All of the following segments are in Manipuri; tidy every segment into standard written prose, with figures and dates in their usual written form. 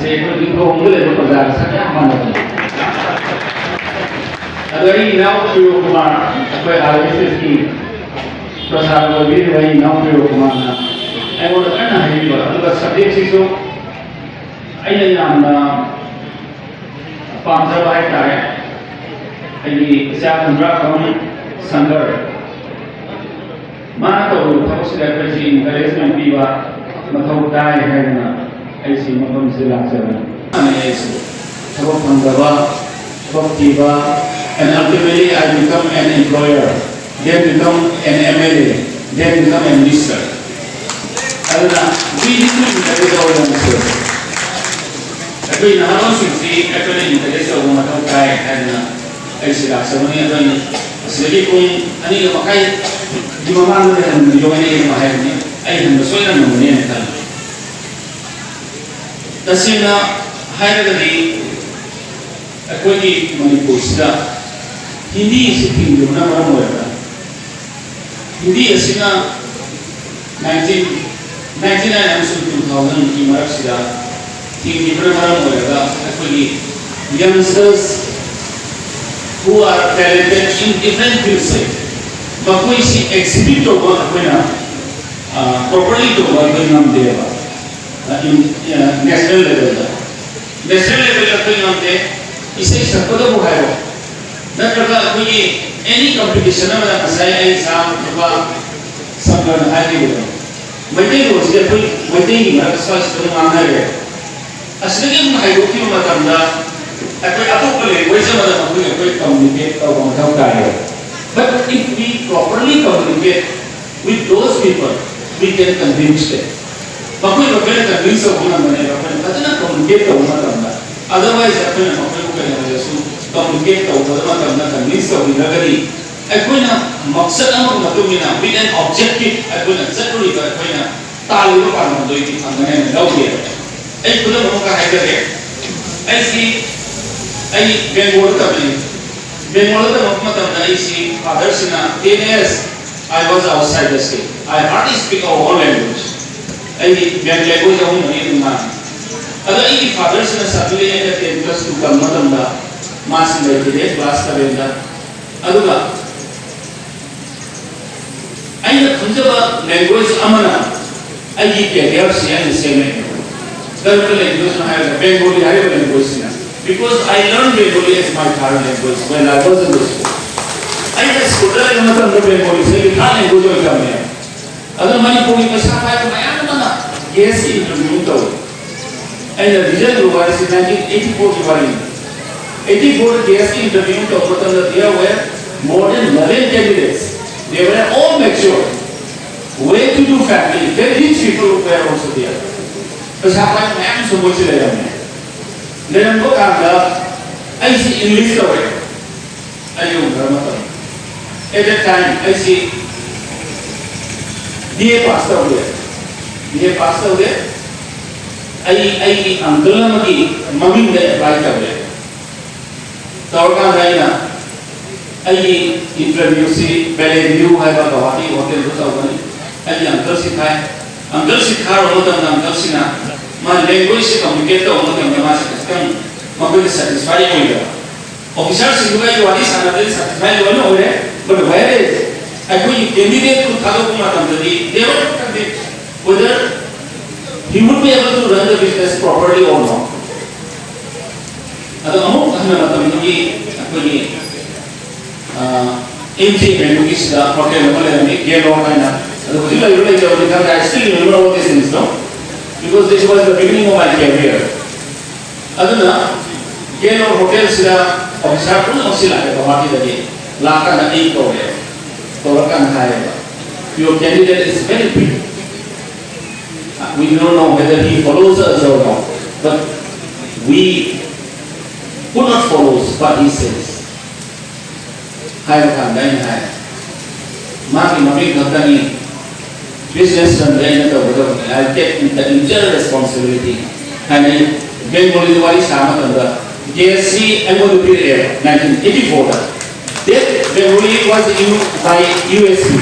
से कोई रोम ले तो बाजार से क्या मानो अगर ये नाव प्रयोग कुमार कोई आरएसएस की प्रसार वही वही नाव प्रयोग कुमार ना ऐसा तो करना है ये बात अगर सब्जेक्ट चीज़ों ऐसे नाम ना पांच बार तारे ये सियाप मुद्रा कौन संगर माना तो था उस लेकर जी इंटरेस्टमेंट भी बात मतलब उठाए है ना ऐसी मतलब से लाचर है ऐसे सब पंद्रवा सब कीवा and ultimately I become an employer then become an MLA then become a minister अदना we need to इंटरेस्ट और मंसूर अभी नालों से अकेले इंटरेस्ट और मतलब उठाए है ना ऐसी लाचर नहीं है तो इसलिए कौन अनी ये मकाई Jumlah mana yang menjual ini mahal ni, ayah hendak soal yang mana yang tak. Tapi na hari tadi, aku ni Manipur sudah Hindi seperti mana orang berada. Hindi asina 1999 2000 di Marak sudah Hindi mana orang berada. Aku ni youngsters who are talented in different fields. Bagus si exhibit tu buat apa na properly tu buat dengan dia national level dah tu yang dia isi sekolah bukan dah kerana aku ni any competition mana saya exam apa sampai hari itu macam tu sih aku macam ni masa saya sedang mana dia aslinya mahal itu macam dah aku boleh wajah macam aku communicate atau macam kaya. But if we properly communicate with those people, we can convince them. Bagus लोग हैं convince होना बनेगा, पर पता ना communicate होना करना. Otherwise अपने अपने को कहना है जैसे communicate होना करना convince होना करी. कोई ना मकसद हम मतलब में ना with an objective, कोई ना जरूरी कर कोई ना तालीम पाना दो इतनी अंगने में लाओ दिया. कुछ लोगों का है क्या? ऐसी बेंगोल का भी Bengal the Muhammad of Naisi, others in 10 years, I was outside the state. I hardly speak our own language. I language of Indian man. Other fathers in a Saturday and the interest to come not on the mass in the day, blast the vendor. Aduga. I have Punjaba language Amana. I keep a hair, see, and the same language. The language I have Bengali, I have language. Because I learned Bengali as my third language when I was in the school. I just studied another Bengali, so you can't language of them. Other Manipuri was somewhere to my Anamana. Yes, interview though. And the result was in 1984. 84 GST interview to there were more than 11 candidates. They were all mature, well-to-do family, very rich people were also there. But somewhere I am so much later. Then go after I see English story. At that time I see DA passed away. I uncle Magi, mommy there right away. Tauka Raina, I interview see Bellevue, I have a hotel to Saudi. I uncle Sikai, Uncle Sikar, Uncle Sina. My language is communicated on the master. Mabel satisfied with you. Officers in the way satisfied with you, but where is I could candidate to Kalakuma company, they were to convict whether he would be able to run the business properly or not. At the moment, I'm not going to be empty and to kiss the hotel and get all kind of. I still remember all these things, no? Because this was the beginning of my career. Aduna, Yellow Hotel Sila, Officer Sila, Pamati the day, Laka and Eco, Torakan Haya. Your candidate is very big. We don't know whether he follows us or not, but we could not follow what he says. Haya Khan, Dain Haya. Maki Mami Ghatani. Business and then I'll take the entire responsibility. And then Bengali Diwali Sama and the JSC MOU period 1984. That Bengali was used by USP.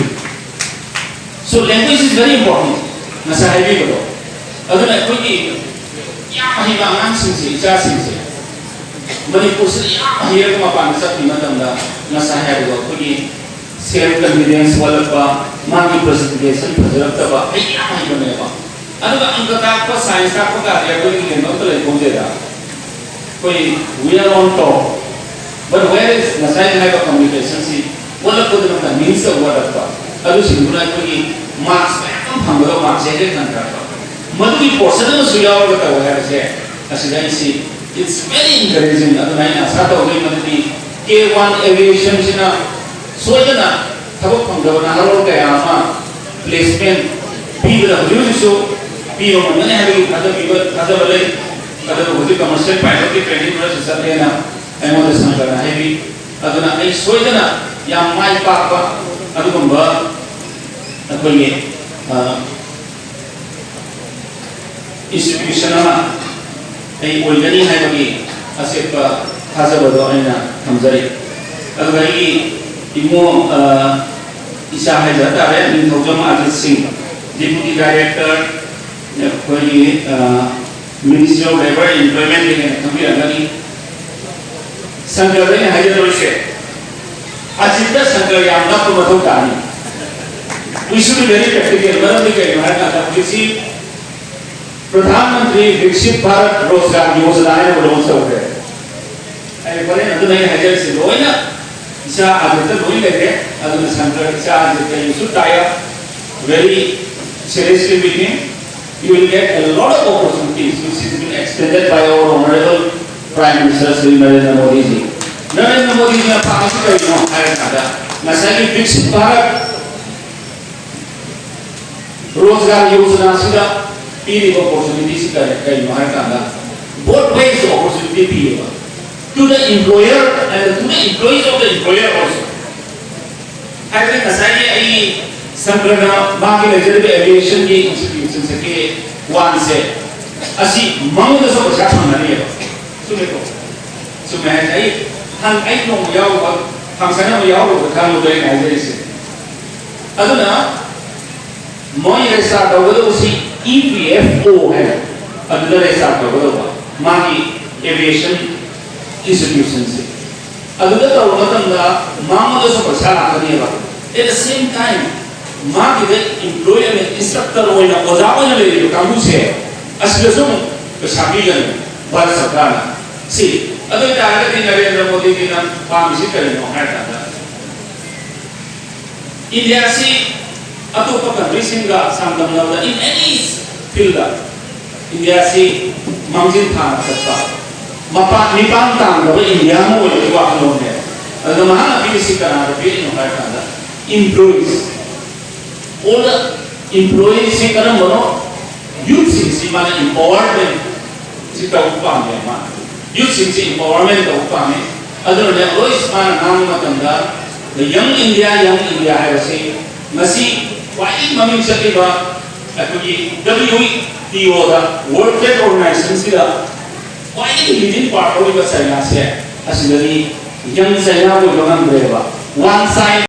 So language is very important. Nasa heavy. Other than याम हिबा अंगाम सिंसे इचा सिंसे मणिपुर से याम हियर को मापान सत्ती मतंदा नसा है वो कोई सेल्फ कॉन्फिडेंस वाला मांगी प्रेजेंटेशन फजरतबा याम हिबा में बा अदुगा अंकता को साइंस का को कार्य कोई के नो तो ले पहुंचेगा कोई we are on top but where is nasa है का communication सी वाला को तो ना मीन्स वाला का अदु सिंगुना कोई मार्क्स में हम लोग मार्क्स है ना करता मधुकी पोर्शन में सुझाव करता हुआ है ऐसे ऐसे जैसे it's very encouraging अदु मैं आशा तो होगी मधुकी K1 aviation से ना सोचना थबक पंगव ना हर लोग क्या आमा placement भी बड़ा हुजूर शो भी हो मैंने है कि खादा वाले खादा हुजूर कमर्शियल पायलट की ट्रेनिंग में से सब लेना एमओ दे संकरना है भी अदु ना ऐ सोचना या माई पापा अदु कंबा अकोई ये institution ama ay organi hai bagi asep thazabado aina thamjari agai imo isa hai jata re min thojam Ajit Singh deputy director koi ministry of labor and employment ke thambi agani sangar ne hajar se ajita sangar yamna ko mathau tani we should be very practical maram ke hai ka kisi प्रधानमंत्री विकसित भारत रोजगार योजना है वो लॉन्च हो गए ऐ बोले ना तो नहीं है से लोई ना इसा आज तक लोई लगे आज में संकट इसा आज तक you should tie up very seriously with him you will get a lot of opportunities which has been extended by our honorable Prime Minister Shri Narendra Modi ji ने पास कर दिया है ना नशा की विकसित भारत रोजगार योजना सीधा पीरी opportunities का कई माहर का ना both ways opportunity पीरी बा to the employer and to the employees of the employer also ऐसे नसाई आई संप्रदाय बाकी लेजर पे aviation की institution से के वन से असी मांगो तो सब बचा पाना नहीं है सुने है आई हम आई लोग याव हम सना में याव लोग खान लोग एक ऐसे से अदुना मोई ऐसा दोगो उसी EPFO है अदुना ऐसा दोगो मागी एविएशन इंस्टीट्यूशन से अदुना तो मतलब मांगो तो सब बचा करनी है at the same time मागी के एम्प्लॉयर में इंस्ट्रक्टर हो ना ओजाओ ने ले जो काम से असलसुम तो शामिल है भारत सरकार सी अदुना टारगेट इन नरेंद्र मोदी की नाम पाम से करें है था इंडिया से अतोपा कंट्री सिंगा सांगम लाउदा in any field इंडिया से मांगजिन था सकता मपा निपान तांग रहे इंडिया में वो लोग वाकलों है अगर महान अभी किसी तरह रहे इन हमारे कांदा employees all the employees से करम बनो youth से माने empowerment से तो उपाम है मान youth से empowerment तो उपाम है अदर ने employees मान नाम मतंगा the young India है वैसे मसी वाइड मम्मी से बा अकुई WTO दा World Trade Organization से दा वाइड लीडिंग पार्ट होगी बस चाइना से असली यंग चाइना को लोगों ने बा one side